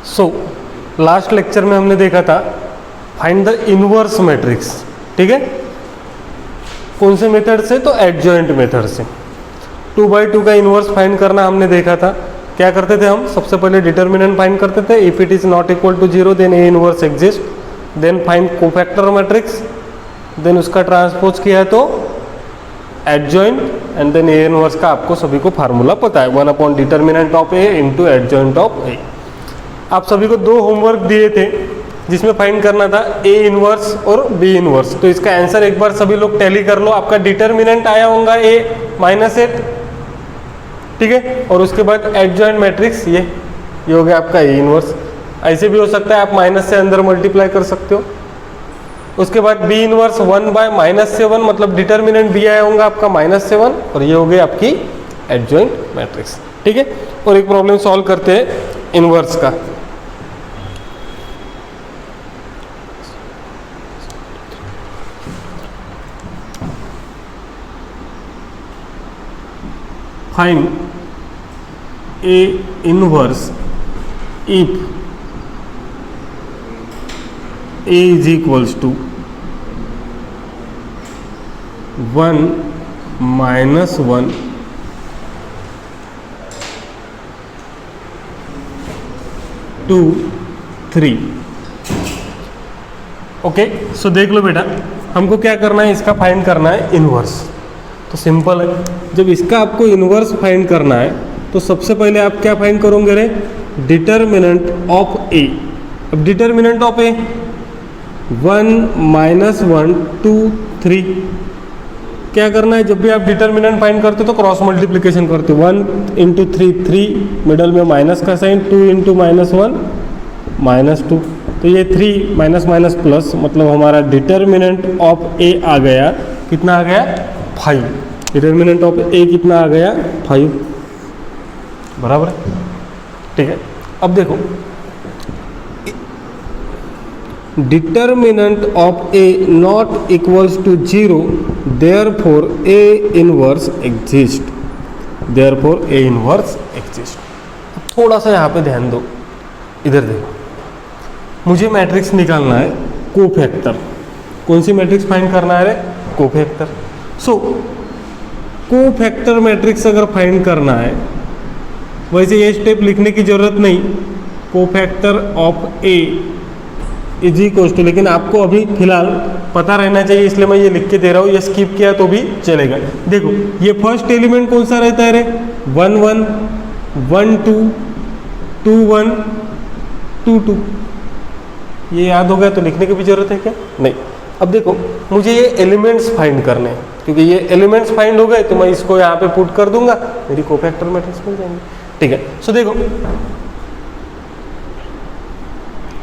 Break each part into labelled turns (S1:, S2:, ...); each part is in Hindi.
S1: सो लास्ट लेक्चर में हमने देखा था फाइंड द इनवर्स मैट्रिक्स, ठीक है। कौन से मेथड से? तो एडजॉइंट मेथड से। 2/2 का इनवर्स फाइंड करना हमने देखा था। क्या करते थे हम? सबसे पहले डिटर्मिनेंट फाइंड करते थे। If it is not equal to 0 then A inverse exist, then find cofactor matrix, then उसका ट्रांसपोज किया है तो adjoint, and then A inverse का आपको सभी को फार्मूला पता है, 1 determinant of A into adjoint of A. आप सभी को 2 होमवर्क दिए थे जिसमें फाइंड करना था ए इनवर्स और बी इनवर्स। तो इसका आंसर एक बार सभी लोग टैली कर लो। आपका डिटर्मिनेंट आया होगा ए -8, ठीक है, और उसके बाद एडजॉइंट मैट्रिक्स ये हो गया आपका ए इनवर्स। ऐसे भी हो सकता है, आप माइनस से अंदर मल्टीप्लाई कर सकते हो। उसके बाद बी इनवर्स 1/-7, मतलब डिटर्मिनेंट बी आया होगा आपका -7, और ये हो गई आपकी एडजॉइंट मैट्रिक्स, ठीक है। और एक प्रॉब्लम सॉल्व करते हैं इनवर्स का। Find A inverse if A is equals to 1 - 1 2 3। Okay, so देख लो बेटा, हमको क्या करना है, इसका फाइंड करना है इनवर्स। तो सिंपल है, जब इसका आपको इनवर्स फाइंड करना है तो सबसे पहले आप क्या फाइंड करोगे रे? डिटर्मिनेंट ऑफ ए। अब डिटर्मिनेंट ऑफ ए 1 - 1 2 3। क्या करना है? जब भी आप डिटर्मिनेंट फाइंड करते हो तो क्रॉस मल्टीप्लिकेशन करते हो। 1 × 3 3, मिडल में माइनस का साइन, 2 × -1 -2। तो ये 3 माइनस प्लस, मतलब हमारा डिटर्मिनेंट ऑफ ए आ गया, कितना आ गया? 5। डिटर्मिनेंट ऑफ ए कितना आ गया? 5, बराबर है, ठीक है। अब देखो, determinant of A not equals to 0, therefore A inverse exist, therefore A inverse exist. थोड़ा सा यहाँ पे ध्यान दो, इधर देखो, मुझे मैट्रिक्स निकालना है कोफैक्टर। कौन सी मैट्रिक्स फाइंड करना है रे? कोफैक्टर। सो कोफैक्टर मैट्रिक्स अगर फाइंड करना है, वैसे ये स्टेप लिखने की जरूरत नहीं, cofactor of A is equal to, लेकिन आपको अभी फिलहाल पता रहना चाहिए इसलिए मैं ये लिख के दे रहा हूँ। ये स्किप किया तो भी चलेगा। देखो, ये फर्स्ट एलिमेंट कौन सा रहता है रे? 1 1 1 2 2 1 2 2। ये याद हो गया तो लिखने की भी जरूरत है क्या? नहीं। अब देखो, मुझे ये एलिमेंट्स फाइंड करने हैं, क्योंकि ये एलिमेंट्स फाइंड हो गए तो मैं इसको यहाँ पे पुट कर दूंगा, मेरी कोफैक्टर मैट्रिक्स मिल जाएंगे, ठीक है। सो देखो,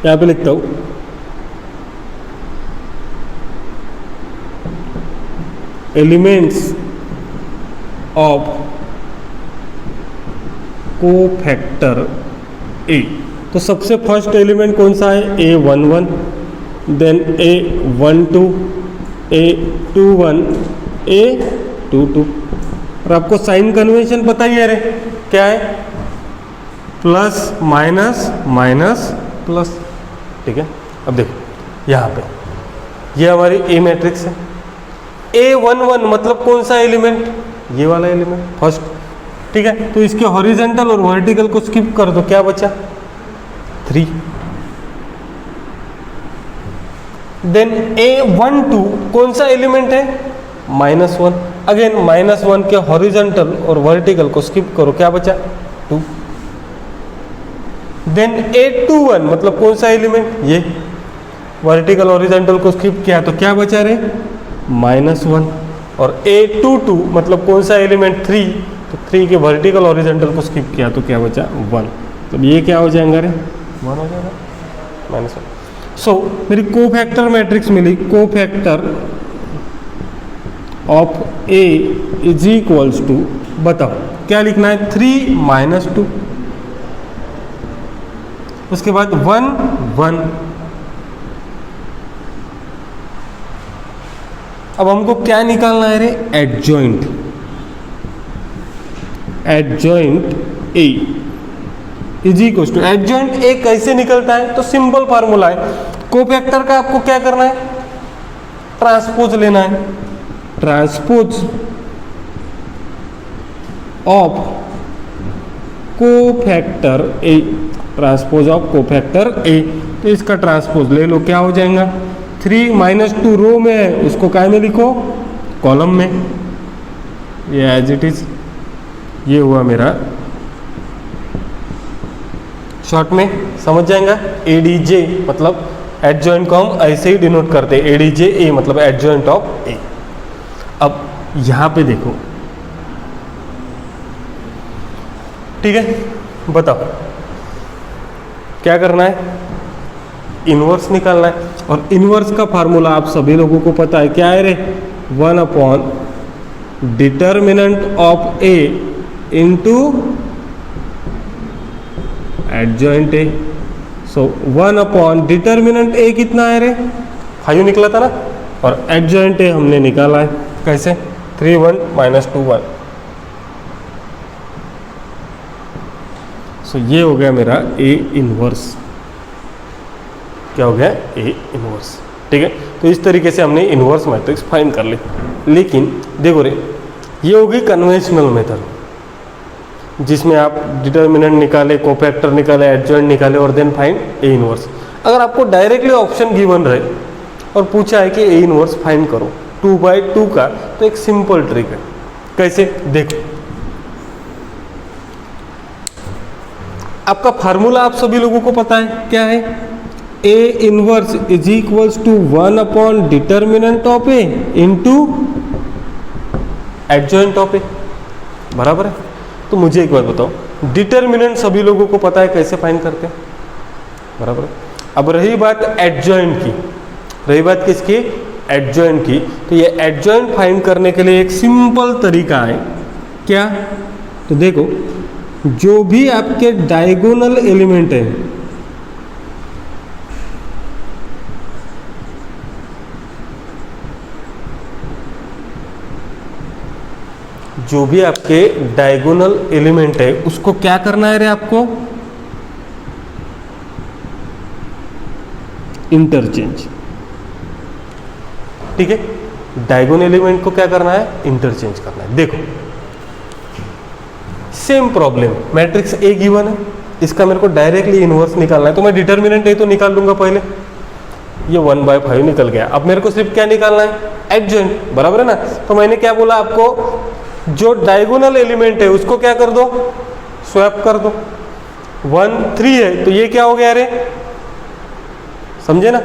S1: यहाँ पे लिखता हूँ, एलिमेंट्स ऑफ कोफैक्टर ए। तो सबसे फर्स्ट एलिमेंट कौन सा है? A11, then A12, A21, A22। और आपको साइन कन्वेंशन पता ही है रे, क्या है? प्लस माइनस माइनस प्लस, ठीक है। अब देखो यहाँ पे ये हमारी ए मैट्रिक्स है। A11 मतलब कौन सा एलिमेंट? ये वाला एलिमेंट फर्स्ट, ठीक है। तो इसके हॉरिजॉन्टल और वर्टिकल को स्किप कर दो, क्या बचा? 3। देन A12 कौन सा एलिमेंट है? -1। अगेन -1 के हॉरिजॉन्टल और वर्टिकल को स्किप करो, क्या बचा? 2। देन A21 मतलब कौन सा एलिमेंट? ये वर्टिकल हॉरिजॉन्टल को स्किप किया तो क्या बचा रे? -1। और A22 मतलब कौन सा एलिमेंट? 3, तो 3 के वर्टिकल हॉरिजॉन्टल को स्किप किया तो क्या बचा? 1। तो ये क्या हो जाएगा रे? 1 हो जाएगा, -1। सो मेरी कोफैक्टर मैट्रिक्स मिली, cofactor of A is equals to, बताओ क्या लिखना है? 3 - 2, उसके बाद 1 1। अब हमको क्या निकालना है रे? Adjoint, adjoint A. Is equal to adjoint A कैसे निकलता है, तो सिंपल फार्मूला है, कोफैक्टर का आपको क्या करना है, ट्रांसपोज लेना है, transpose of cofactor A, transpose of cofactor A, तो इसका ट्रांसपोज ले लो, क्या हो जाएगा 3 - 2 रो में है उसको काय में लिखो, कॉलम में, ये एज इट इज, ये हुआ मेरा शॉर्ट में समझ जाएगा। एडीजे मतलब एडजॉइंट को हम ऐसे ही डिनोट करते हैं, एडीजे ए मतलब एडजॉइंट ऑफ ए। अब यहां पे देखो, ठीक है, बताओ क्या करना है, इनवर्स निकालना है, और इनवर्स का फार्मूला आप सभी लोगों को पता है, क्या है रे, 1 determinant of A into adjoint A. So 1 determinant A कितना है रे, 5 निकला था ना, और एडजॉइंट ए हमने निकाला है कैसे, 3 1 - 2 1। सो ये हो गया मेरा ए इनवर्स, क्या हो गया, ए इनवर्स, ठीक है। तो इस तरीके से हमने इनवर्स मैट्रिक्स फाइंड कर ली। लेकिन देखो रे, ये होगी कन्वेंशनल मेथड, जिसमें आप डिटर्मिनेंट निकाले, कोफैक्टर निकाले, एडजॉइंट निकाले और देन फाइंड ए इनवर्स। अगर आपको डायरेक्टली ऑप्शन गिवन रहे और पूछा है कि ए इनवर्स फाइंड करो 2/2 का, तो एक सिंपल ट्रिक है, कैसे देखो, आपका फार्मूला आप सभी लोगों को पता है, क्या है, A inverse is equals to 1 determinant of A into adjoint of A, बराबर है। तो मुझे एक बात बताओ, डिटर्मिनेंट सभी लोगों को पता है कैसे फाइंड करते हैं, बराबर है। अब रही बात एडजॉइंट की, रही बात किसकी, एडजॉइंट की, तो ये एडजॉइंट फाइंड करने के लिए एक सिंपल तरीका है, क्या, तो देखो, जो भी आपके डायगोनल एलिमेंट है, जो भी आपके डायगोनल एलिमेंट है उसको क्या करना है रे आपको, इंटरचेंज, ठीक है। डायगोनल एलिमेंट को क्या करना है, इंटरचेंज करना है। देखो same problem, matrix A given है, इसका मेरे को डायरेक्टली इनवर्स निकालना है, तो मैं डिटर्मिनेंट ए तो निकाल लूंगा पहले, ये 1/5 निकल गया। अब मेरे को सिर्फ क्या निकालना है, एडजॉइंट, बराबर है ना। तो मैंने क्या बोला आपको, जो डायगोनल एलिमेंट है उसको क्या कर दो, स्वैप कर दो। 1 3 है तो ये क्या हो गया रे, समझे ना,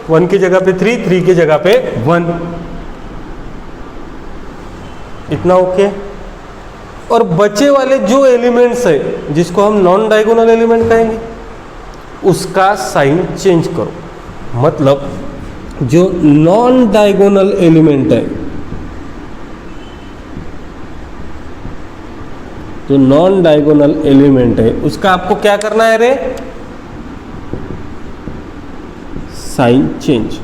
S1: 1 की जगह पे 3, 3 की जगह पे 1, इतना ओके। और बचे वाले जो एलिमेंट्स है जिसको हम नॉन डायगोनल एलिमेंट कहेंगे, उसका साइन चेंज करो, मतलब जो नॉन डायगोनल एलिमेंट है, जो नॉन डायगोनल एलिमेंट है उसका आपको क्या करना है रे, साइन चेंज।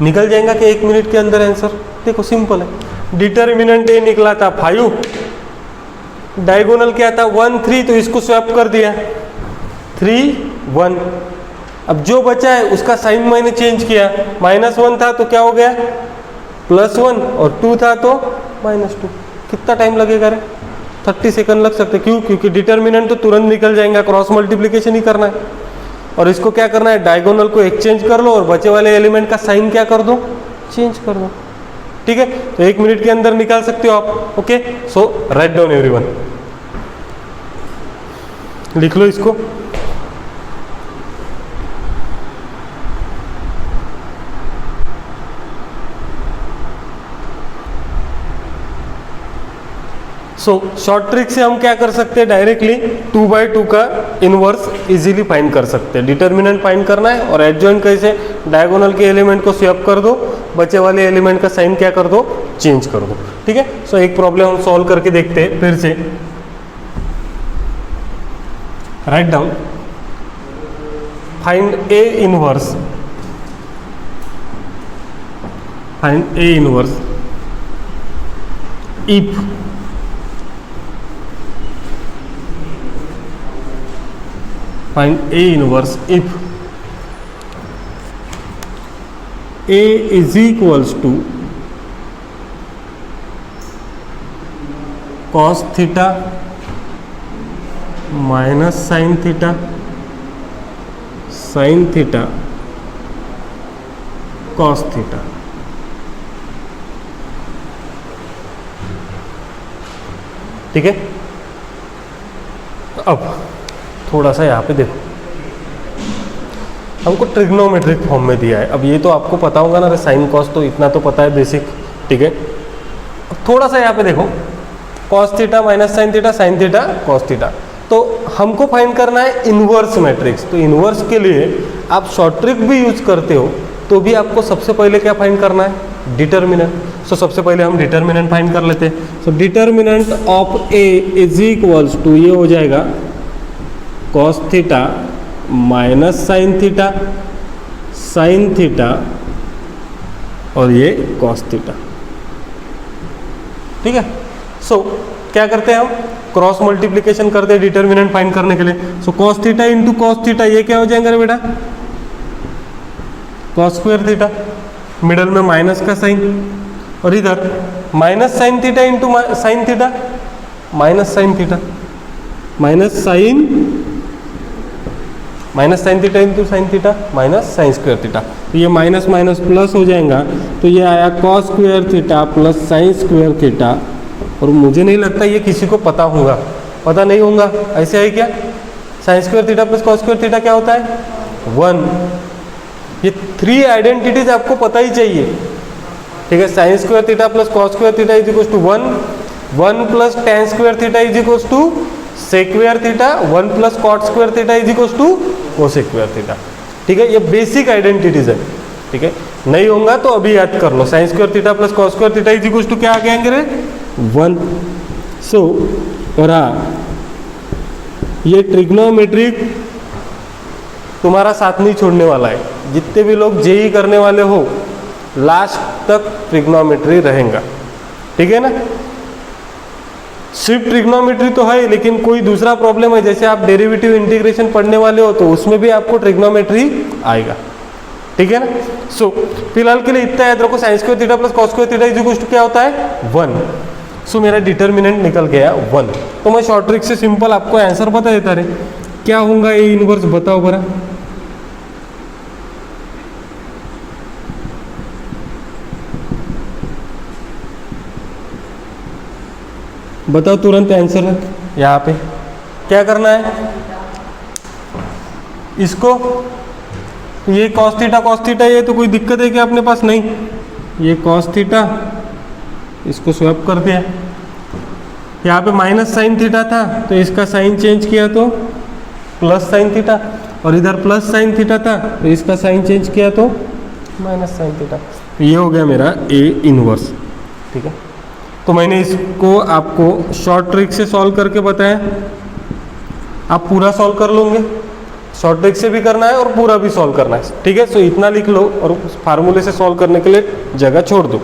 S1: निकल जाएगा कि 1 मिनट के अंदर आंसर, देखो सिंपल है। डिटर्मिनेंट ए निकला था 5, डायगोनल क्या था 1 3, तो इसको स्वैप कर दिया 3 1। अब जो बचा है उसका साइन मैंने चेंज किया, -1 था तो क्या हो गया +1, और 2 था तो -2। कितना टाइम लगेगा रे, 30 सेकंड लग सकते। क्यों, क्योंकि डिटर्मिनेंट तो तुरंत निकल जाएगा, क्रॉस मल्टीप्लिकेशन ही करना है। और इसको क्या करना है, डायगोनल को एक्सचेंज कर लो और बचे वाले एलिमेंट का साइन क्या कर दो, चेंज कर दो, ठीक है। तो 1 मिनट के अंदर निकाल सकते हो आप, ओके। सो राइट डाउन एवरीवन, लिख लो इसको। सो शॉर्ट ट्रिक से हम क्या कर सकते हैं, डायरेक्टली 2/2 का इनवर्स इजीली फाइंड कर सकते हैं। डिटर्मिनेंट फाइंड करना है और एडजॉइंट कैसे, डायगोनल के एलिमेंट को स्वैप कर दो, बचे वाले एलिमेंट का साइन क्या कर दो, चेंज कर दो, ठीक है। सो एक प्रॉब्लम हम सॉल्व करके देखते हैं फिर से। Write down, find A inverse, find A inverse if find A inverse if A is equals to cos theta minus sine theta cos theta. ठीक है, अब थोड़ा सा यहाँ पे देखो, हमको ट्रिग्नोमेट्रिक फॉर्म में दिया है। अब ये तो आपको पता होगा ना, साइन कॉस तो इतना तो पता है बेसिक। ठीक है, अब थोड़ा सा यहाँ पे देखो, cos theta minus sine theta sine theta cos theta, तो हमको फाइंड करना है इनवर्स मैट्रिक्स। तो इनवर्स के लिए आप शॉर्ट ट्रिक भी यूज करते हो, तो भी आपको सबसे पहले क्या फाइंड करना है, डिटर्मिनेंट। सो सबसे पहले हम डिटर्मिनेंट फाइंड कर लेते हैं। So determinant of A is equals to, ये हो जाएगा cos theta minus sine theta और ये कॉस थीटा। ठीक है, सो क्या करते हैं हम, क्रॉस मल्टीप्लिकेशन करते हैं डिटर्मिनेंट फाइंड करने के लिए। So cos theta into cos theta, ये क्या हो जाएगा रे बेटा, कॉस स्क्वायर थीटा, मिडल में माइनस का साइन, और इधर minus sine theta into sine theta, minus sine theta into sine theta minus sign square theta. तो ये माइनस माइनस प्लस हो जाएगा, तो ये आया cos square theta plus sign square theta. और मुझे नहीं लगता ये किसी को पता होगा, पता नहीं होगा, ऐसे है क्या, sign square theta plus cos square theta क्या होता है, 1। ये 3 आइडेंटिटीज आपको पता ही चाहिए। ठीक है, sine square theta plus cos square theta is equals to 1 plus tan square theta is equals to sec square theta, 1 plus cot square theta is equals to cosec square theta. ठीक है, ये बेसिक आइडेंटिटीज है। ठीक है, नहीं होगा तो अभी याद कर लो, sine square theta plus cos square theta is equals to क्या आ गएंगे रे, 1। सो और हाँ, ये ट्रिग्नोमेट्रिक तुम्हारा साथ नहीं छोड़ने वाला है। जितने भी लोग जेई करने वाले हो, लास्ट तक ट्रिग्नोमेट्री रहेगा। ठीक है ना, सिर्फ ट्रिग्नोमेट्री तो है, लेकिन कोई दूसरा प्रॉब्लम है, जैसे आप डेरिवेटिव इंटीग्रेशन पढ़ने वाले हो तो उसमें भी आपको ट्रिग्नोमेट्री आएगा। ठीक है ना, सो फिलहाल के लिए इतना याद रखो, sine square theta plus cos square theta is equal to क्या होता है, 1। सो मेरा डिटर्मिनेंट निकल गया 1। तो मैं शॉर्ट ट्रिक से सिंपल आपको आंसर बता देता रहे, क्या होगा ये इनवर्स, बताओ बरा, बताओ तुरंत आंसर है। यहाँ पे क्या करना है, इसको ये कॉस थीटा ये तो कोई दिक्कत है क्या अपने पास, नहीं, ये कॉस थीटा इसको स्वैप कर दिया। यहाँ पे माइनस साइन थीटा था तो इसका साइन चेंज किया तो प्लस साइन थीटा, और इधर प्लस साइन थीटा था तो इसका साइन चेंज किया तो माइनस साइन थीटा। तो ये हो गया मेरा ए इनवर्स। ठीक है, तो मैंने इसको आपको शॉर्ट ट्रिक से सॉल्व करके बताया, आप पूरा सॉल्व कर लोगे, शॉर्ट ट्रिक से भी करना है और पूरा भी सॉल्व करना है। ठीक है, सो इतना लिख लो और उस फार्मूले से सॉल्व करने के लिए जगह छोड़ दो।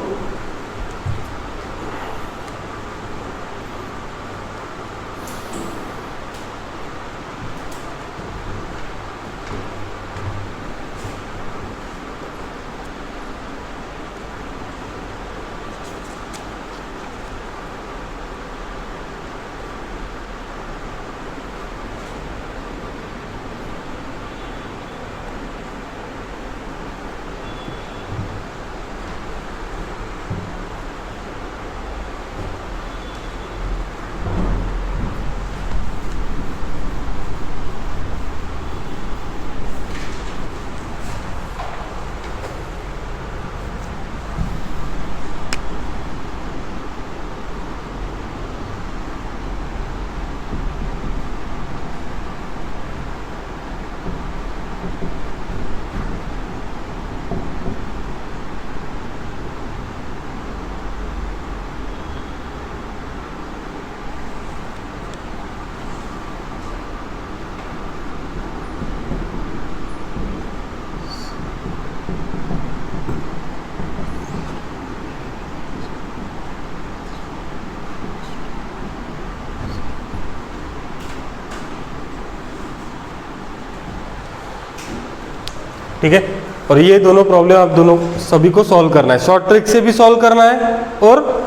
S1: ठीक है। और ये दोनों प्रॉब्लम आप दोनों सभी को सॉल्व करना है, शॉर्ट ट्रिक से भी सॉल्व करना है और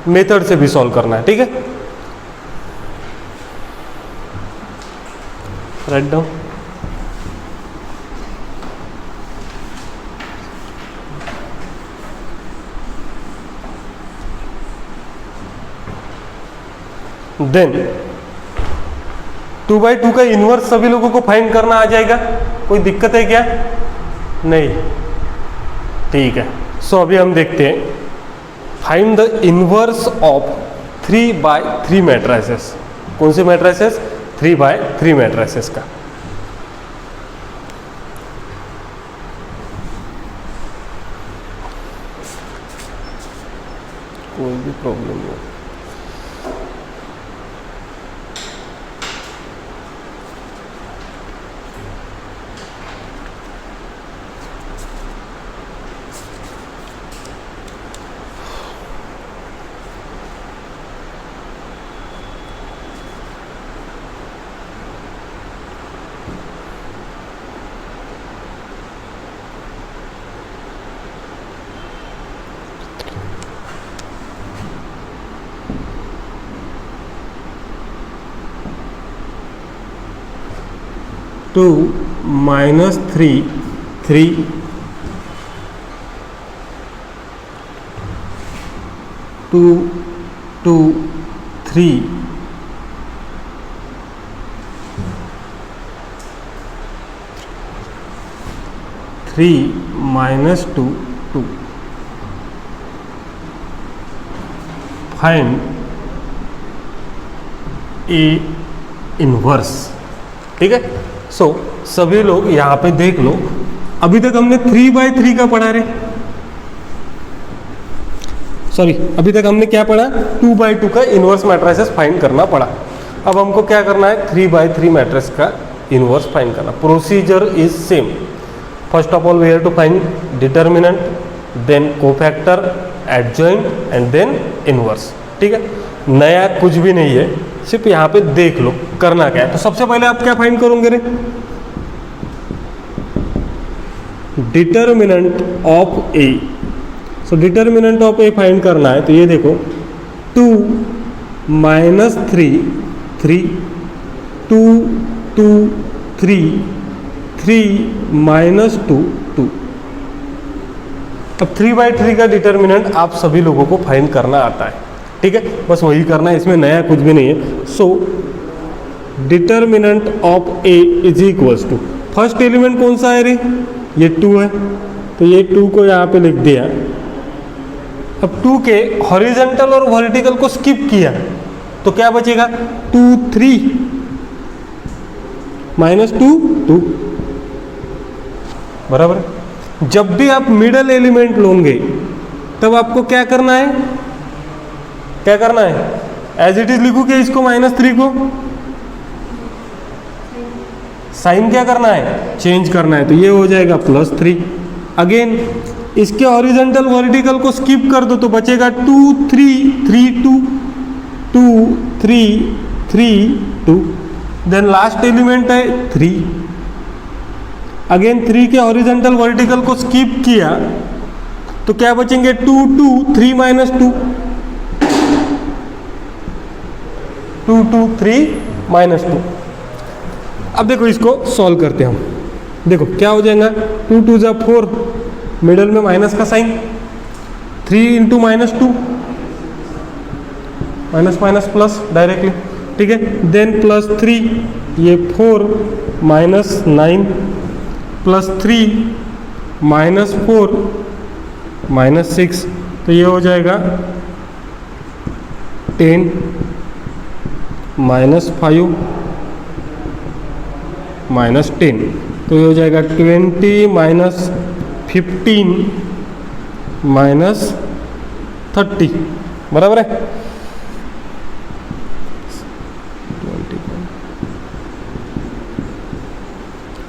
S1: मेथड से भी सॉल्व करना है, ठीक है। Write down. देन 2/2 का इन्वर्स सभी लोगों को फाइंड करना आ जाएगा, कोई दिक्कत है क्या? नहीं, ठीक है। सो अभी हम देखते हैं find the inverse of 3/3 matrices. कौन से मैट्रिसेस? 3/3 मैट्रिसेस का। कोई भी प्रॉब्लम नहीं। 2 - 3 3 2 2 3 3 - 2 2 फाइंड ए इनवर्स, ठीक है। सो सभी लोग यहाँ पे देख लो, अभी तक हमने 3/3 का पढ़ा रे, सॉरी अभी तक हमने क्या पढ़ा? 2/2 का इनवर्स मैट्रिसेस फाइंड करना पड़ा। अब हमको क्या करना है? 3/3 मैट्रिक्स का इनवर्स फाइंड करना। Procedure is same. First of all we have to find determinant, then cofactor, adjoint and then inverse, ठीक है। नया कुछ भी नहीं है, सिर्फ यहाँ पे देख लो करना क्या है। तो सबसे पहले आप क्या फाइंड करोगे रे? Determinant of A. So determinant of A find करना है, तो ये देखो 2 - 3 3 2 2 3 3 - 2 2। अब 3/3 का डिटर्मिनेंट आप सभी लोगों को फाइंड करना आता है, ठीक है। बस वही करना है, इसमें नया कुछ भी नहीं है। So determinant of A is equals to, first element कौन सा है रे? ये 2 है, तो ये 2 को यहाँ पे लिख दिया। अब 2 के हॉरिजॉन्टल और वर्टिकल को स्किप किया तो क्या बचेगा? 2 3 -2 2, बराबर। जब भी आप मिडल एलिमेंट लोगे तब आपको क्या करना है? क्या करना है? एज इट इज लिखू क्या इसको? -3 को साइन क्या करना है? चेंज करना है, तो ये हो जाएगा +3। अगेन इसके हॉरिजॉन्टल वर्टिकल को स्किप कर दो तो बचेगा 2 3 3 2 2 3 3 2। देन लास्ट एलिमेंट है 3। अगेन 3 के हॉरिजॉन्टल वर्टिकल को स्किप किया तो क्या बचेंगे? 2 2 3 - 2 2 2 3 - 2। अब देखो इसको सॉल्व करते हैं हम। देखो क्या हो जाएगा? 2 2 = 4, मिडल में माइनस का साइन, 3 × -2 माइनस प्लस डायरेक्टली, ठीक है। देन +3, ये 4 - 9 +3 -4 -6, तो ये हो जाएगा 10 -5 -10, तो ये हो जाएगा 20 - 15 -30, बराबर है।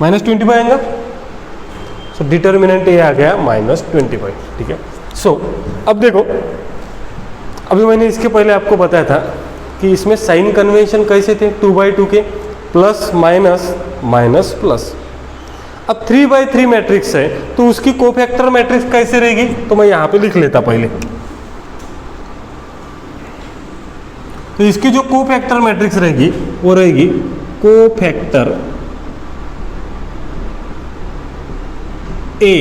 S1: -25 आएगा। सो डिटर्मिनेंट ये आ गया -25, ठीक है। सो अब देखो, अभी मैंने इसके पहले आपको बताया था कि इसमें साइन कन्वेंशन कैसे थे 2/2 के, प्लस माइनस माइनस प्लस। अब 3/3 मैट्रिक्स है तो उसकी कोफैक्टर मैट्रिक्स कैसे रहेगी, तो मैं यहां पे लिख लेता पहले। तो इसकी जो कोफैक्टर मैट्रिक्स रहेगी वो रहेगी cofactor A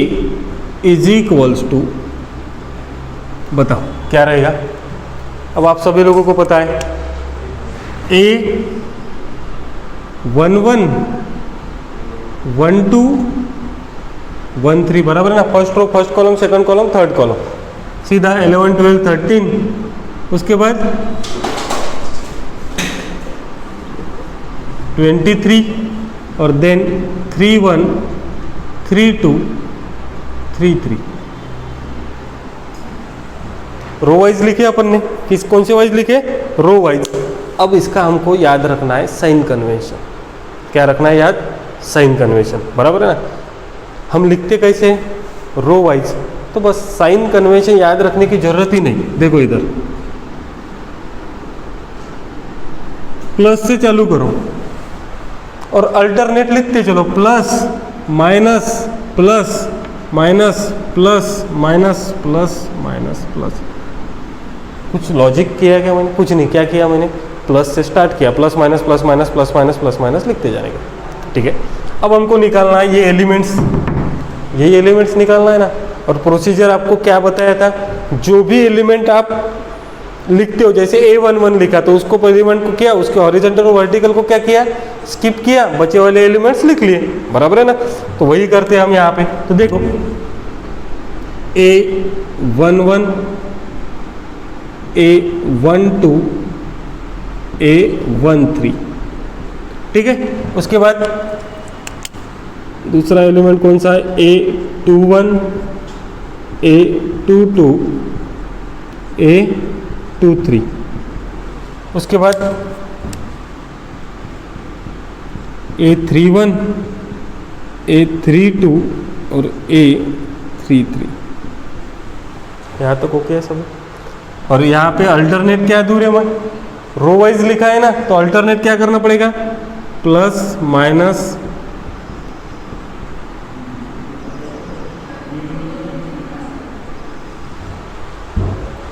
S1: is equals to, बताओ क्या रहेगा। अब आप सभी लोगों को पता है A 1 1 1 2 1 3 बराबर है ना। First row first column, second column, third column, सीधा 11 12 13। उसके बाद 23 और देन 3 1 3 2 3 3। रो वाइज लिखे अपन ने, किस कौन से वाइज लिखे, रो वाइज। अब इसका हमको याद रखना है साइन कन्वेंशन। क्या रखना है याद, साइन कन्वेंशन, बराबर है ना। हम लिखते कैसे, रो वाइज, तो बस साइन कन्वेंशन याद रखने की जरूरत ही नहीं। देखो इधर प्लस से चालू करो और अल्टरनेट लिखते चलो, plus minus plus minus plus minus plus minus plus. कुछ लॉजिक किया क्या मैंने, कुछ नहीं। क्या किया मैंने, प्लस से स्टार्ट किया, plus minus plus minus plus minus plus minus लिखते जाएगा। ठीक है, अब हमको निकालना है ये एलिमेंट्स, यही एलिमेंट्स निकालना है ना। और प्रोसीजर आपको क्या बताया था, जो भी एलिमेंट आप लिखते हो, जैसे A11 लिखा तो उसको एलिमेंट को किया, उसके हॉरिजॉन्टल और वर्टिकल को क्या किया, स्किप किया, बचे वाले एलिमेंट्स लिख लिए, बराबर है ना। तो वही करते हैं हम यहाँ पे। तो देखो A11 A12 A13, ठीक है। उसके बाद दूसरा एलिमेंट कौन सा है, A21 A22 A23। उसके बाद A31 A32 और A33। यहाँ तक ओके है सब। और यहाँ पे अल्टरनेट क्या दूर है, मैं रो वाइज लिखा है ना, तो अल्टरनेट क्या करना पड़ेगा, प्लस माइनस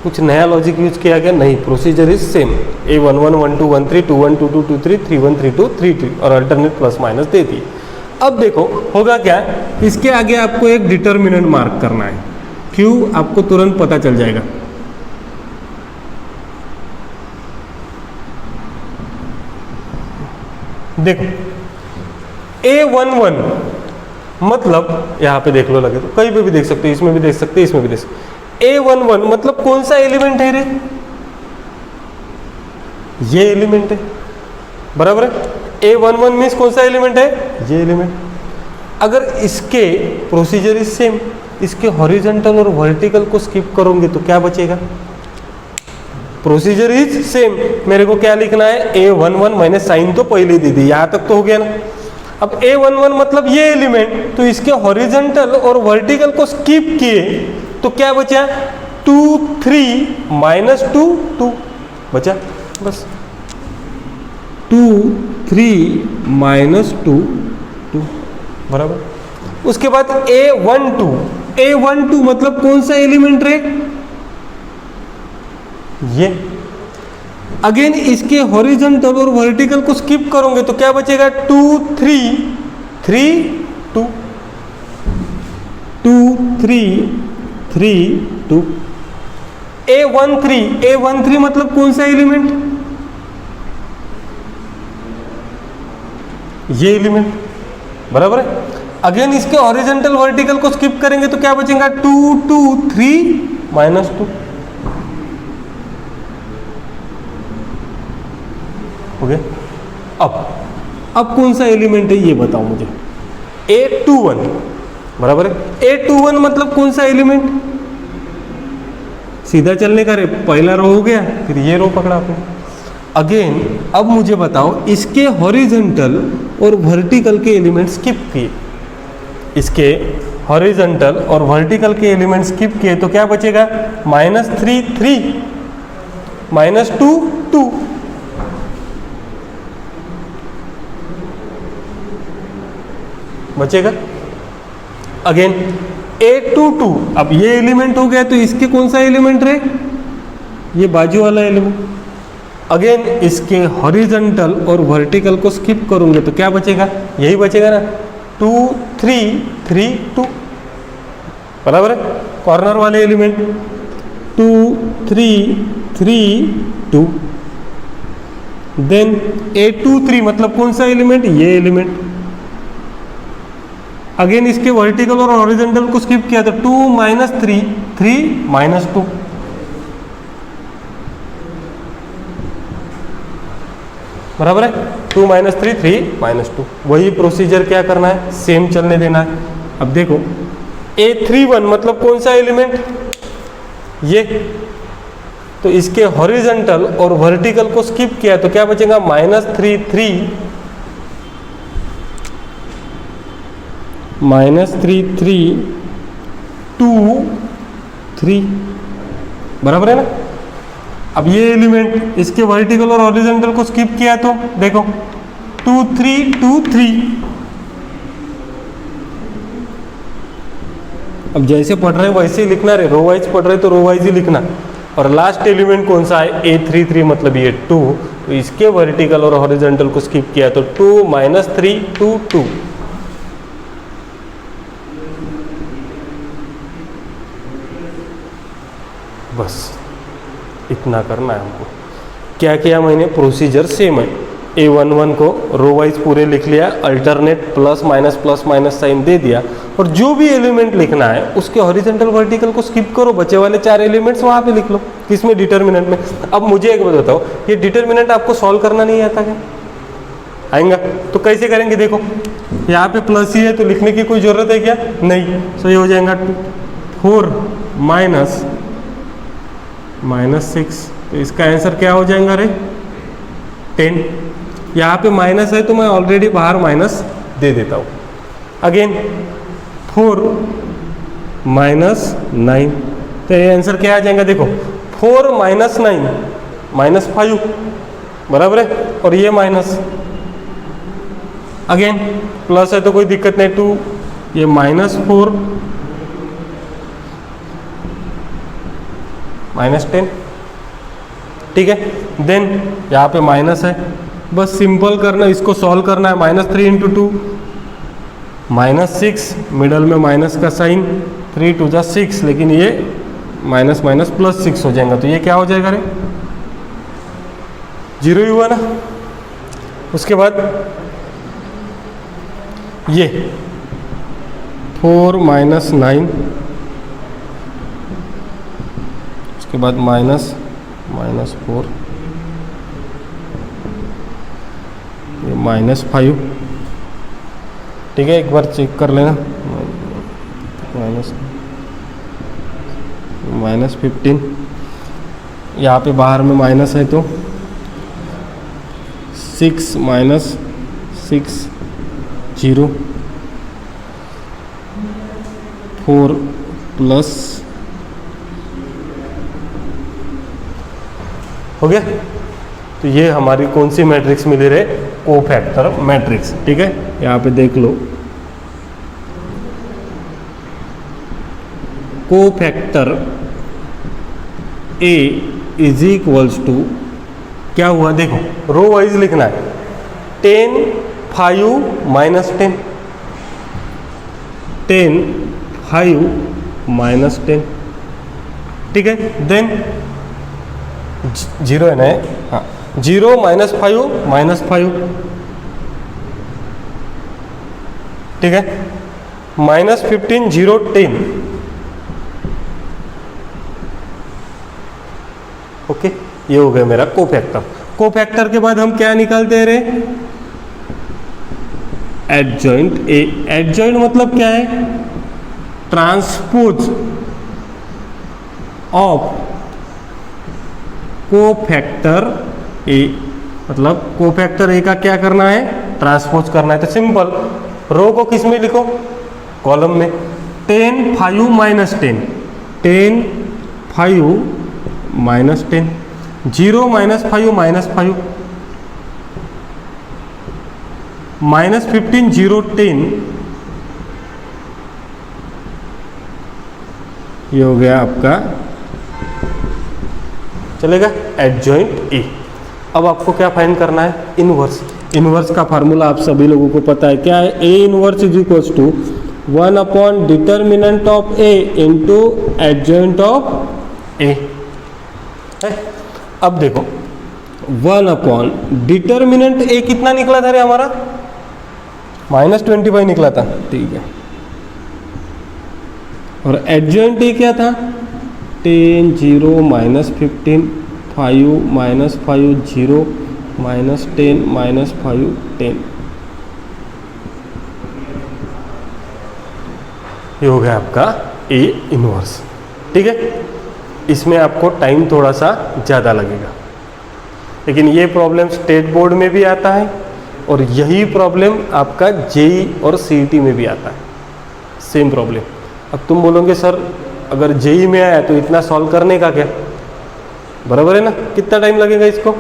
S1: कुछ नया लॉजिक यूज किया गया नहीं, प्रोसीजर इज सेम। A11 12 13 21 22 23 31 32 33 और अल्टरनेट प्लस माइनस दे दी। अब देखो होगा क्या, इसके आगे आपको एक डिटर्मिनेंट मार्क करना है। क्यों, आपको तुरंत पता चल जाएगा। देखो A11 मतलब यहां पे देख लो, लगे तो कहीं पे भी देख सकते हो, इसमें भी देख सकते, इसमें भी देख सकते। A11 मतलब कौन सा एलिमेंट है रे, ये एलिमेंट है, बराबर है। A11 मीन्स कौन सा एलिमेंट है, ये एलिमेंट। अगर इसके प्रोसीजर इज सेम, इसके हॉरिजॉन्टल और वर्टिकल को स्किप करोगे तो क्या बचेगा, प्रोसीजर इज सेम। मेरे को क्या लिखना है, A11, मैंने साइन तो पहले दे दी, यहां तक तो हो गया ना। अब A11 मतलब ये एलिमेंट, तो इसके हॉरिजॉन्टल और वर्टिकल को स्किप किए तो क्या बचा, 2 3 माइनस 2 2 बचा, बस 2 3 माइनस 2 2, बराबर। उसके बाद A12 मतलब कौन सा एलिमेंट रे, ये। अगेन इसके हॉरिजॉन्टल और वर्टिकल को स्किप करोगे तो क्या बचेगा, 2 3 3 2 2 3 3 2। A13 मतलब कौन सा एलिमेंट, ये एलिमेंट, बराबर है। अगेन इसके हॉरिजॉन्टल वर्टिकल को स्किप करेंगे तो क्या बचेगा, 2 2 3 माइनस 2, हो गया। अब कौन सा एलिमेंट है ये बताओ मुझे, A21, बराबर है। A21 मतलब कौन सा एलिमेंट, सीधा चलने का रे, पहला रो हो गया, फिर ये रो पकड़ा आपने। अगेन अब मुझे बताओ, इसके हॉरिजॉन्टल और वर्टिकल के एलिमेंट स्किप किए, इसके हॉरिजॉन्टल और वर्टिकल के एलिमेंट स्किप किए तो क्या बचेगा, -3 3 -2 2, बचेगा। अगेन A22, अब ये एलिमेंट हो गया तो इसके कौन सा एलिमेंट रहे, ये बाजू वाला एलिमेंट। अगेन इसके हॉरिजॉन्टल और वर्टिकल को स्किप करूंगे तो क्या बचेगा, यही बचेगा ना, 2 3 3 2, बराबर है। कॉर्नर वाले एलिमेंट 2 3 3 2, देन A23 मतलब कौन सा एलिमेंट, ये एलिमेंट। अगेन इसके वर्टिकल और हॉरिजॉन्टल को स्किप किया तो 2 -3 3 -2, बराबर है। 2 -3 3 -2, वही प्रोसीजर क्या करना है, सेम चलने देना है। अब देखो A31 मतलब कौन सा एलिमेंट, ये, तो इसके हॉरिजॉन्टल और वर्टिकल को स्किप किया तो क्या बचेगा, -3 3 -3 2 3, बराबर है ना। अब ये एलिमेंट इसके वर्टिकल और हॉरिजॉन्टल को स्किप किया तो देखो 2 3 2 3। अब जैसे पढ़ रहे वैसे ही लिखना रे, रो वाइज पढ़ रहे तो रो वाइज ही लिखना। और लास्ट एलिमेंट कौन सा है, A33 मतलब ये 2, तो इसके वर्टिकल और हॉरिजॉन्टल को स्किप किया तो 2 -3 2 2। बस इतना करना है हमको। क्या किया मैंने, प्रोसीजर सेम है। A11 को रो वाइज पूरे लिख लिया, अल्टरनेट प्लस माइनस साइन दे दिया, और जो भी एलिमेंट लिखना है उसके हॉरिजॉन्टल वर्टिकल को स्किप करो, बचे वाले 4 एलिमेंट्स वहाँ पे लिख लो, किसमें, डिटर्मिनेंट में। अब मुझे एक बात बताओ, ये डिटर्मिनेंट आपको सॉल्व करना नहीं आता क्या, आएगा तो कैसे करेंगे, देखो यहाँ पे प्लस ही है तो लिखने की कोई ज़रूरत है क्या, नहीं। सो ये हो जाएगा 4 -6, तो इसका आंसर क्या हो जाएगा रे, 10। यहाँ पे माइनस है तो मैं ऑलरेडी बाहर माइनस दे देता हूँ। अगेन 4 -9, तो ये आंसर क्या आ जाएगा, देखो 4 -9 -5, बराबर है, और ये माइनस। अगेन प्लस है तो कोई दिक्कत नहीं, 2, ये -4 -10, ठीक है। देन यहाँ पे माइनस है, बस सिंपल करना, इसको सॉल्व करना है। -3 × 2 -6, मिडल में माइनस का साइन, 3 2 जा 6, लेकिन ये माइनस +6 हो जाएगा, तो ये क्या हो जाएगा रे, 0 ही हुआ ना। उसके बाद ये 4 -9, उसके बाद -4, ये -5, ठीक है। एक बार चेक कर लेना, -15, यहाँ पे बाहर में माइनस है तो 6 -6 0, 4 प्लस, हो गया। तो ये हमारी कौन सी मैट्रिक्स मिली रे, कोफैक्टर मैट्रिक्स, ठीक है। यहाँ पे देख लो, कोफैक्टर A = क्या हुआ, देखो रो वाइज लिखना है, 10 5 -10, 10 5 -10, ठीक है। देन 0 है ना, हाँ, 0 -5 -5, ठीक है। -15 0 10, ओके। ये हो गया मेरा कोफैक्टर। कोफैक्टर के बाद हम क्या निकालते रहे, एडजॉइंट ए। एडजॉइंट मतलब क्या है, ट्रांसपोज ऑफ कोफैक्टर ए, मतलब कोफैक्टर ए का क्या करना है, ट्रांसपोज करना है। तो सिंपल, रो को किस में लिखो, कॉलम में। 10 5 -10, 10 5 -10, 0 -5 -5, -15 0 10, ये हो गया आपका, चलेगा, एडजॉइंट ए। अब आपको क्या फाइंड करना है, इनवर्स। इनवर्स का फार्मूला आप सभी लोगों को पता है, क्या है, A inverse is equals to 1 upon determinant of A into adjoint of A है। अब देखो 1 अपॉन डिटर्मिनेंट ए कितना निकला था रे हमारा, -25 निकला था, ठीक है। और एडजॉइंट ए क्या था, 10 0 -15 5 -5 0 -10 -5 10, ये हो गया आपका ए इनवर्स, ठीक है। इसमें आपको टाइम थोड़ा सा ज़्यादा लगेगा, लेकिन ये प्रॉब्लम स्टेट बोर्ड में भी आता है और यही प्रॉब्लम आपका जेई और सीईटी में भी आता है, सेम प्रॉब्लम। अब तुम बोलोगे सर अगर जेई में आया तो इतना सॉल्व करने का क्या, बराबर है ना, कितना टाइम लगेगा इसको।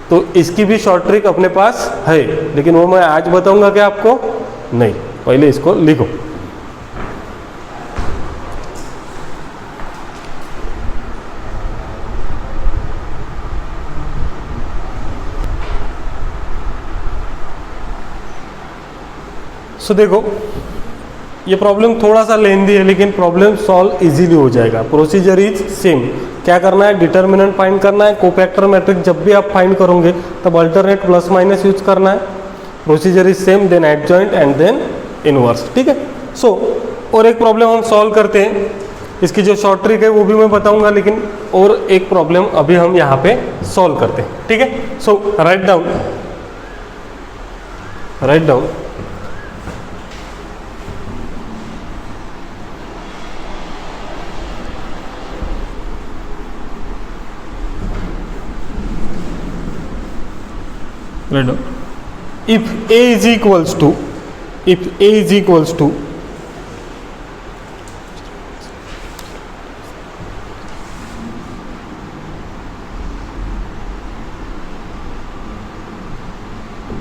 S1: तो इसकी भी शॉर्ट ट्रिक अपने पास है, लेकिन वो मैं आज बताऊंगा क्या आपको, नहीं, पहले इसको लिखो। सो देखो ये प्रॉब्लम थोड़ा सा लेंदी है, लेकिन प्रॉब्लम सॉल्व इजीली हो जाएगा। Procedure is same. क्या करना है, डिटर्मिनेंट फाइंड करना है। कोफैक्टर मैट्रिक्स जब भी आप फाइंड करोगे तब अल्टरनेट प्लस माइनस यूज करना है। Procedure is same, then adjoint and then inverse, ठीक है। सो और एक प्रॉब्लम हम सॉल्व करते हैं, इसकी जो शॉर्ट ट्रिक है वो भी मैं बताऊंगा, लेकिन और एक प्रॉब्लम अभी हम यहाँ पे सॉल्व करते हैं, ठीक है। So write down if a is equals to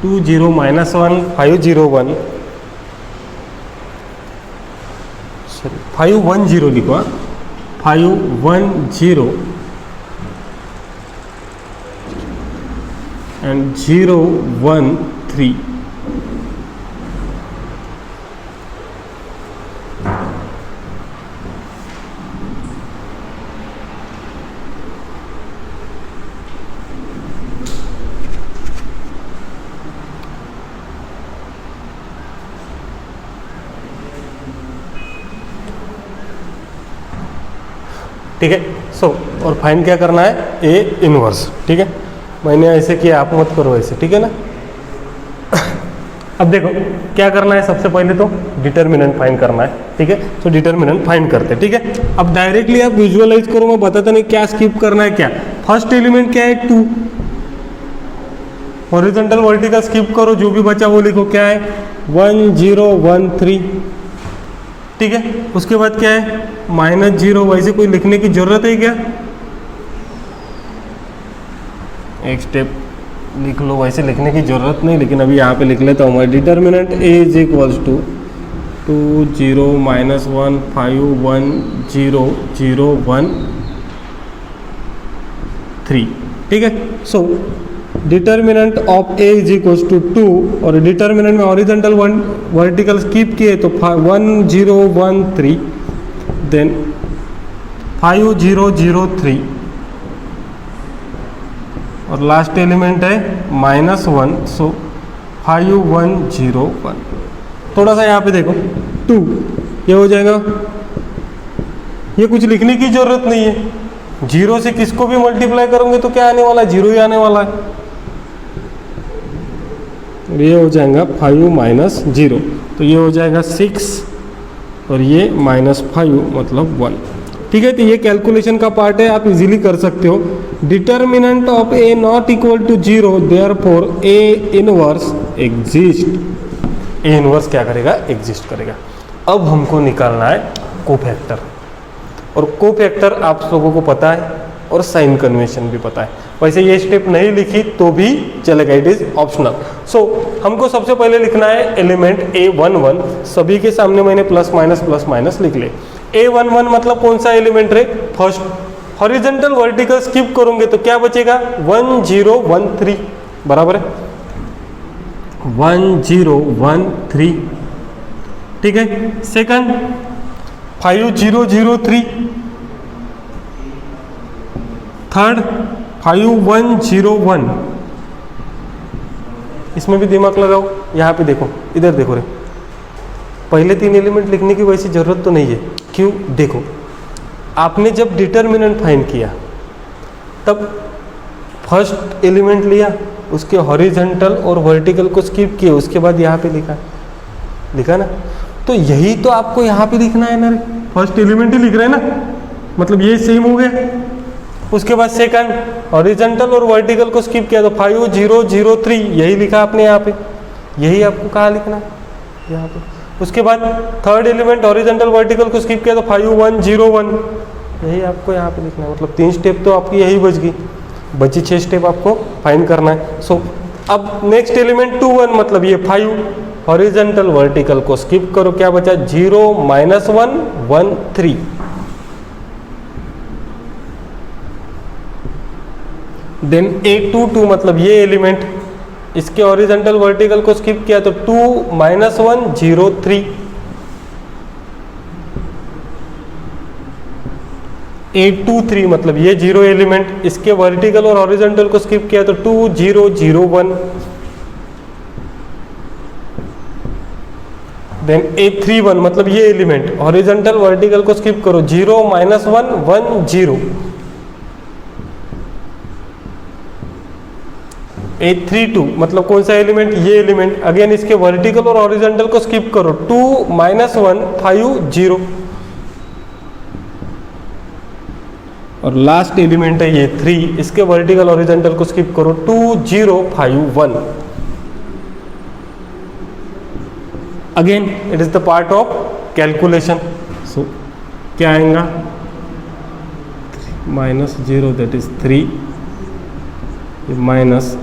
S1: 20 -1 501 sorry 510 लिखो, 510 and 013, ठीक है। सो और फाइंड क्या करना है, ए इनवर्स, ठीक है। मैंने ऐसे किया, आप मत करो ऐसे, ठीक है ना। अब देखो क्या करना है, सबसे पहले तो डिटर्मिनेंट फाइंड करना है, ठीक है। तो डिटर्मिनेंट फाइंड करते हैं, ठीक है। अब डायरेक्टली आप विजुअलाइज करो, मैं बताता नहीं क्या स्किप करना है। क्या फर्स्ट एलिमेंट क्या है, 2, हॉरिजॉन्टल वर्टिकल स्किप करो, जो भी बचा वो लिखो, क्या है 1013, ठीक है। उसके बाद क्या है -0, वैसे कोई लिखने की जरूरत है क्या, एक स्टेप लिख लो, वैसे लिखने की जरूरत नहीं, लेकिन अभी यहाँ पे लिख लेता हूँ मैं। Determinant A is equals to 20 -1 510 ठीक है। So determinant of A is equals to 2, और डिटर्मिनेंट में हॉरिजॉन्टल वर्टिकल स्किप किए तो 1013, देन 5003, और लास्ट एलिमेंट है -1, सो 5101। थोड़ा सा यहाँ पे देखो 2, ये हो जाएगा, ये कुछ लिखने की जरूरत नहीं है। 0 से किसको भी मल्टीप्लाई करोगे तो क्या आने वाला है, 0 ही आने वाला है। ये हो जाएगा 5 - 0, तो ये हो जाएगा 6, और ये -5 मतलब 1, ठीक है। तो ये कैलकुलेशन का पार्ट है, आप इजीली कर सकते हो। Determinant of A not equal to 0, therefore A inverse exist. A inverse क्या करेगा, एग्जिस्ट करेगा। अब हमको निकालना है कोफैक्टर, और कोफैक्टर आप लोगों को पता है और साइन कन्वेंशन भी पता है। वैसे ये स्टेप नहीं लिखी तो भी चलेगा, इट इज ऑप्शनल। सो हमको सबसे पहले लिखना है एलिमेंट A11, सभी के सामने मैंने प्लस माइनस लिख ले। A11 मतलब कौन सा एलिमेंट है, फर्स्ट। हॉरिजॉन्टल वर्टिकल स्किप करोगे तो क्या बचेगा, 1013, बराबर है 1013, ठीक है। सेकंड 5003, थर्ड 5101, इसमें भी दिमाग लगाओ, यहाँ पे देखो, इधर देखो रे, पहले 3 एलिमेंट लिखने की वैसी जरूरत तो नहीं है। क्यों, देखो आपने जब डिटर्मिनेंट फाइंड किया तब फर्स्ट एलिमेंट लिया, उसके हॉरिजॉन्टल और वर्टिकल को स्किप किए, उसके बाद यहाँ पे लिखा ना, तो यही तो आपको यहाँ पे लिखना है ना रे, फर्स्ट एलिमेंट ही लिख रहे हैं ना, मतलब ये सेम हो गया। उसके बाद सेकंड हॉरिजॉन्टल और वर्टिकल को स्किप किया तो 5003, यही लिखा आपने यहाँ पे, यही आपको कहाँ लिखना है, यहाँ पे। उसके बाद थर्ड एलिमेंट हॉरिजॉन्टल वर्टिकल को स्किप किया तो 5101, यही आपको यहाँ पे लिखना है। मतलब 3 स्टेप तो आपकी यही बच गई, बची 6 स्टेप आपको फाइंड करना है। सो अब नेक्स्ट एलिमेंट 21, मतलब ये 5, हॉरिजॉन्टल वर्टिकल को स्किप करो, क्या बचा 0 -1 1 3। देन A22 मतलब ये एलिमेंट, इसके हॉरिजॉन्टल वर्टिकल को स्किप किया तो 2 -1 0 3। A23 मतलब ये 0 एलिमेंट, इसके वर्टिकल और हॉरिजॉन्टल को स्किप किया तो 2 0 0 1। देन A31 मतलब ये एलिमेंट, हॉरिजॉन्टल वर्टिकल को स्किप करो, 0 -1 1 0। A32 मतलब कौन सा एलिमेंट, ये एलिमेंट, अगेन इसके वर्टिकल और हॉरिजॉन्टल को स्किप करो, 2 -1 5 0। और लास्ट एलिमेंट है ये 3, इसके वर्टिकल हॉरिजॉन्टल को स्किप करो, 2 0 5 1। Again it is the part of calculation. So क्या आएगा, -0 दैट इज 3 -50।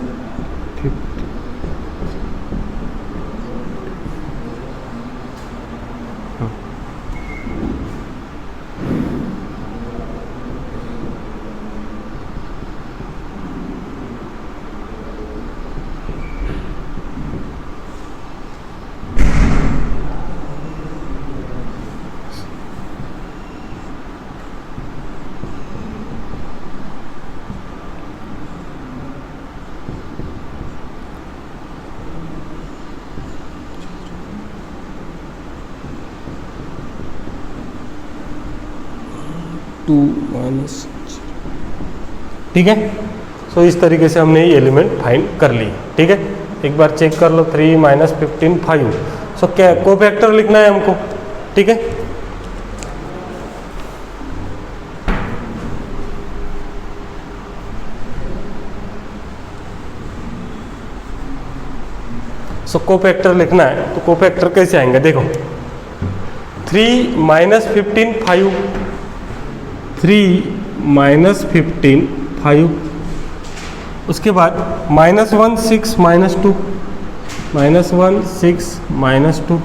S1: ठीक है। सो इस तरीके से हमने ये एलिमेंट फाइंड कर ली, ठीक है। एक बार चेक कर लो, 3 -15 5। सो क्या कोफैक्टर लिखना है हमको, ठीक है। सो कोफैक्टर लिखना है तो कोफैक्टर कैसे आएंगे, देखो 3 -15 5, 3 -15 5, उसके बाद -1 6 -2, -1 6 -2,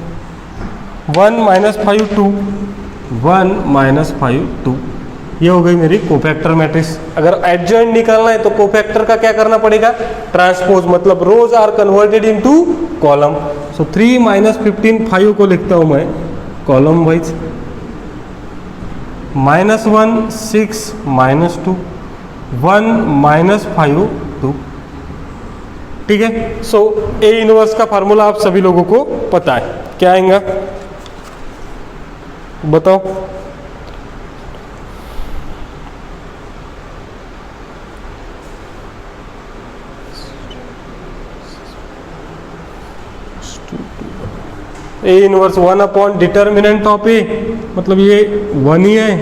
S1: 1 -5 2, 1 -5 2। ये हो गई मेरी कोफैक्टर मैट्रिक्स। अगर एडजॉइंट निकालना है तो कोफैक्टर का क्या करना पड़ेगा, ट्रांसपोज, मतलब rows are converted into column. So 3 -15 5 को लिखता हूं मैं कॉलम वाइज, -1 6 -2, 1 -5 2, ठीक है। सो ए इनवर्स का फार्मूला आप सभी लोगों को पता है, क्या आएगा बताओ। A inverse 1 upon determinant of A, मतलब ये 1 ही है,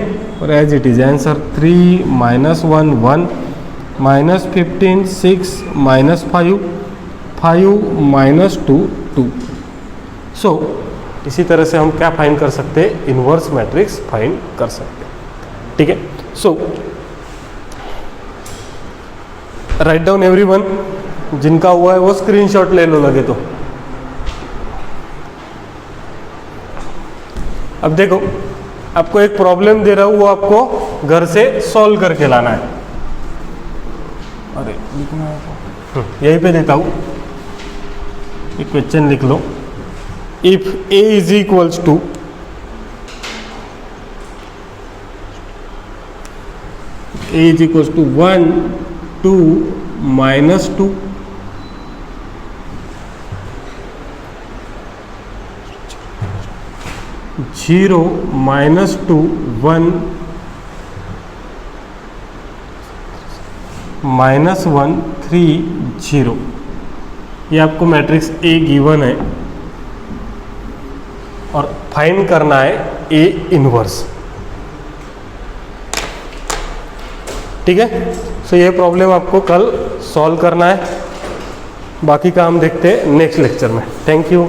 S1: और as it is answer 3 -1 1 -15 6 -5 5 -2 2। So इसी तरह से हम क्या फाइंड कर सकते हैं, इनवर्स मैट्रिक्स फाइंड कर सकते हैं, ठीक है। सो राइट डाउन एवरीवन, जिनका हुआ है वो स्क्रीनशॉट ले लो लगे तो। अब देखो, आपको एक प्रॉब्लम दे रहा हूँ, वो आपको घर से सॉल्व करके लाना है। अरे यहीं पे देता हूँ, एक क्वेश्चन लिख लो। If a is equals to a is equals to 1 2 -2, zero -2 1 -1 3 0, ये आपको मैट्रिक्स ए गिवन है और फाइंड करना है ए इनवर्स। ठीक है, सो ये प्रॉब्लम आपको कल सॉल्व करना है, बाकी काम देखते हैं नेक्स्ट लेक्चर में। Thank you.